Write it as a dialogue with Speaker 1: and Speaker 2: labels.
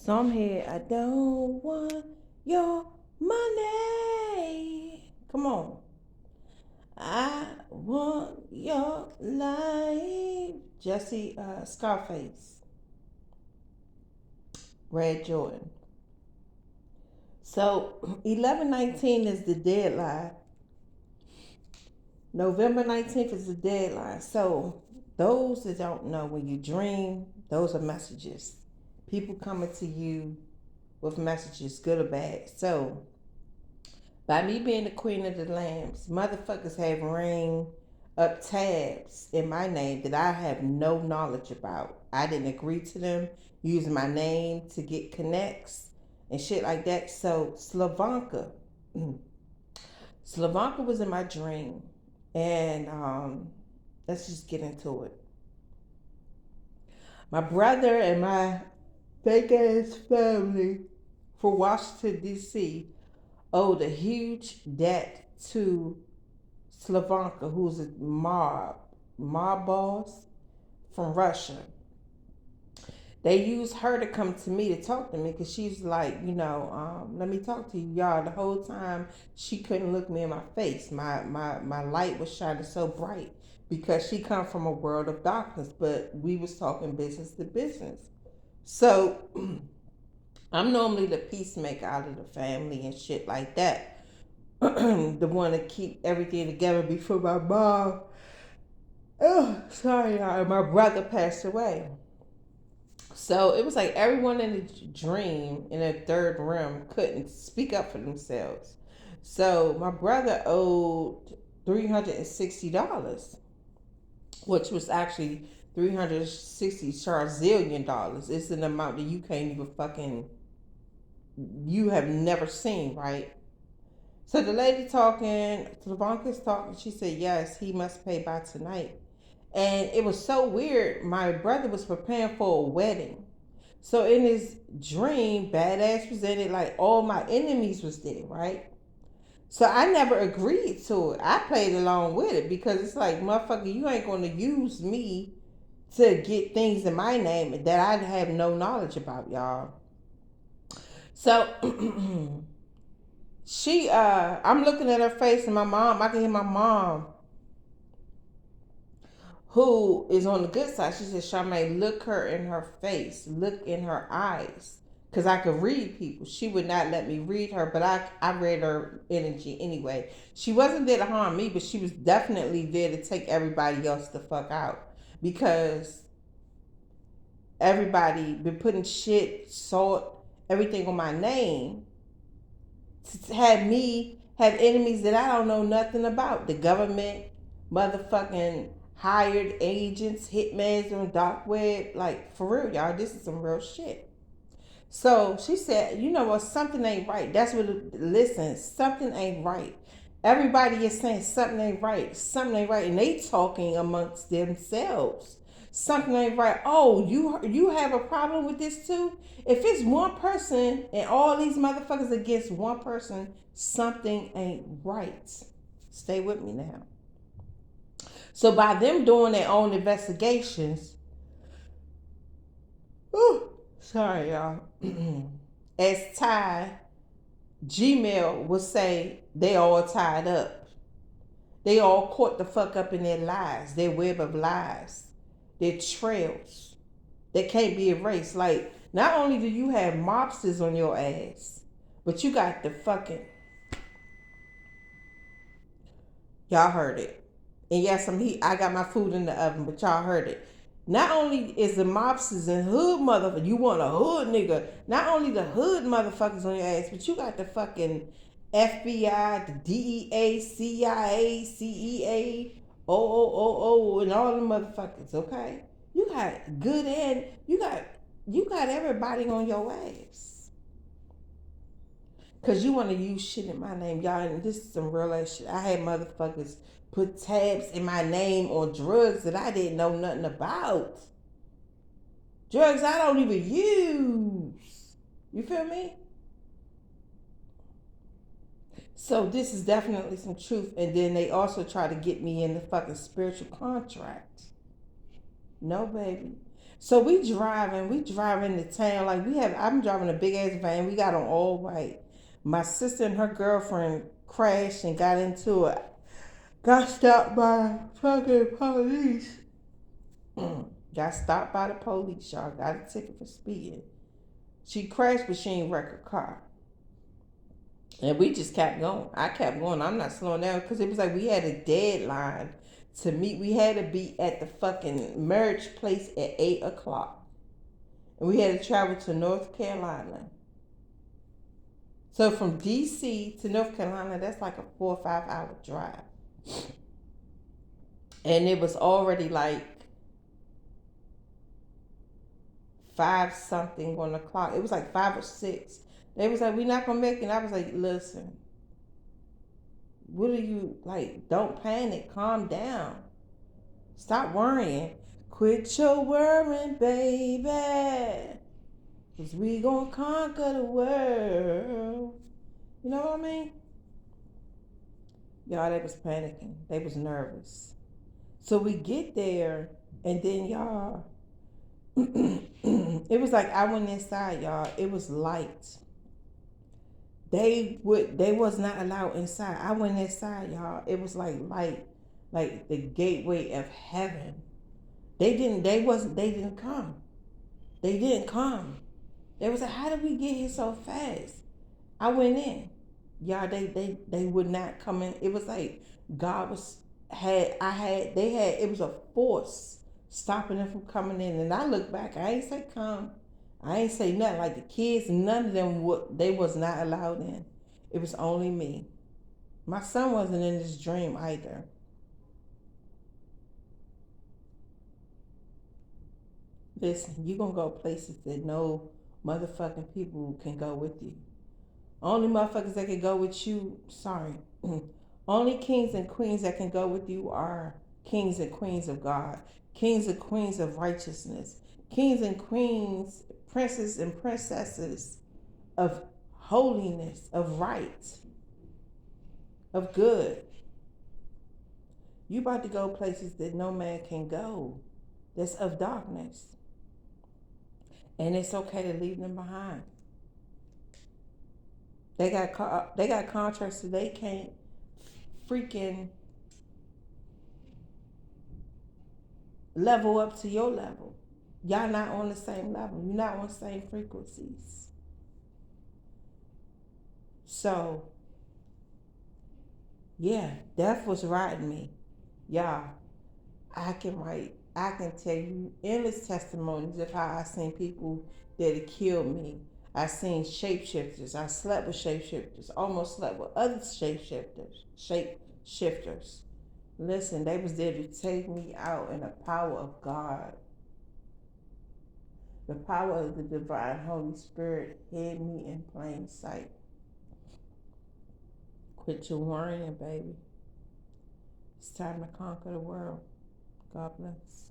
Speaker 1: So I'm here. I don't want your money. Come on. I want your life. Jesse Scarface. Red Jordan. So 11/19 is the deadline. November 19th is the deadline. So those that don't know, when you dream, those are messages. People coming to you with messages, good or bad. So by me being the queen of the lambs, motherfuckers have ring up tabs in my name that I have no knowledge about. I didn't agree to them using my name to get connects and shit like that. So Slavanka was in my dream, and let's just get into it. My brother and my fake ass family for Washington D.C. owed a huge debt to Slavanka, who's a mob boss from Russia. They used her to come to me to talk to me because she's like, let me talk to you, y'all. The whole time she couldn't look me in my face. My light was shining so bright because she come from a world of darkness, but we was talking business to business. So I'm normally the peacemaker out of the family and shit like that. The one to keep everything together before my mom. Oh, sorry, y'all. My brother passed away. So it was like everyone in the dream in the third realm couldn't speak up for themselves. So my brother owed $360, which was actually 360 charzillion dollars. It's an amount that you can't even fucking, you have never seen, right? So the lady talking, Slavanka's talking, she said, yes, he must pay by tonight. And it was so weird. My brother was preparing for a wedding. So in his dream, badass presented like all my enemies was there, right? So I never agreed to it. I played along with it because it's like, motherfucker, you ain't gonna use me to get things in my name that I have no knowledge about, y'all. So I'm looking at her face and my mom, I can hear my mom, who is on the good side. She said, Charmaine, look her in her face, look in her eyes. Because I could read people. She would not let me read her, but I read her energy anyway. She wasn't there to harm me, but she was definitely there to take everybody else the fuck out. Because everybody been putting shit, salt, everything on my name to have me have enemies that I don't know nothing about. The government, motherfucking hired agents, hitmans on the dark web. Like, for real, y'all, this is some real shit. So she said, you know what, something ain't right. That's what, listen, something ain't right. Everybody is saying something ain't right, something ain't right, and they talking amongst themselves. Something ain't right. Oh, you have a problem with this too? If it's one person and all these motherfuckers against one person, something ain't right. Stay with me now. So by them doing their own investigations, whew, sorry y'all, as Ty Gmail would say, they all tied up. They all caught the fuck up in their lies, their web of lies, their trails that can't be erased. Like, not only do you have mobsters on your ass, but you got the fucking, y'all heard it. And yes, I got my food in the oven, but y'all heard it. Not only is the mobsters and hood motherfucker, you want a hood nigga. Not only the hood motherfuckers on your ass, but you got the fucking FBI, the DEA, CIA, CEA, OOOO, and all the motherfuckers. Okay, you got good and you got everybody on your ass. Cause you want to use shit in my name, y'all. And this is some real ass shit. I had motherfuckers put tabs in my name on drugs that I didn't know nothing about. Drugs I don't even use. You feel me? So this is definitely some truth. And then they also try to get me in the fucking spiritual contract. No, baby. So we driving to town. Like I'm driving a big ass van. We got on all white. My sister and her girlfriend crashed and got into it. Got stopped by fucking police. Got stopped by the police, y'all. Got a ticket for speeding. She crashed, but she ain't wreck her car. And we just kept going. I kept going. I'm not slowing down because it was like we had a deadline to meet. We had to be at the fucking marriage place at 8 o'clock. And we had to travel to North Carolina. So from DC to North Carolina, that's like a 4 or 5 hour drive. And it was already like five something on the clock. It was like 5 or 6. They was like, "We're not gonna make it." And I was like, "Listen, what are you like? Don't panic. Calm down. Stop worrying. Quit your worrying, baby. Cause we gonna conquer the world." You know what I mean? Y'all, they was panicking. They was nervous. So we get there, and then y'all, it was like I went inside, y'all. It was light. They was not allowed inside. I went inside, y'all. It was like light, like the gateway of heaven. They didn't come. They didn't come. They was like, how did we get here so fast? I went in. Y'all, they would not come in. It was like God was they had it was a force stopping them from coming in. And I look back, I ain't say come. I ain't say nothing. Like the kids, none of them they was not allowed in. It was only me. My son wasn't in this dream either. Listen, you gonna go places that no motherfucking people can go with you. Only motherfuckers that can go with you, sorry. Only kings and queens that can go with you are kings and queens of God, kings and queens of righteousness, kings and queens, princes and princesses of holiness, of right, of good. You about to go places that no man can go, that's of darkness. And it's okay to leave them behind. They got contracts that they can't freaking level up to your level. Y'all not on the same level. You're not on the same frequencies. So yeah, death was riding me. Y'all, I can tell you endless testimonies of how I seen people that had killed me. I seen shapeshifters. I slept with shapeshifters. Almost slept with other shapeshifters. Shapeshifters. Listen, they was there to take me out in the power of God. The power of the divine Holy Spirit hid me in plain sight. Quit your worrying, baby. It's time to conquer the world. God bless.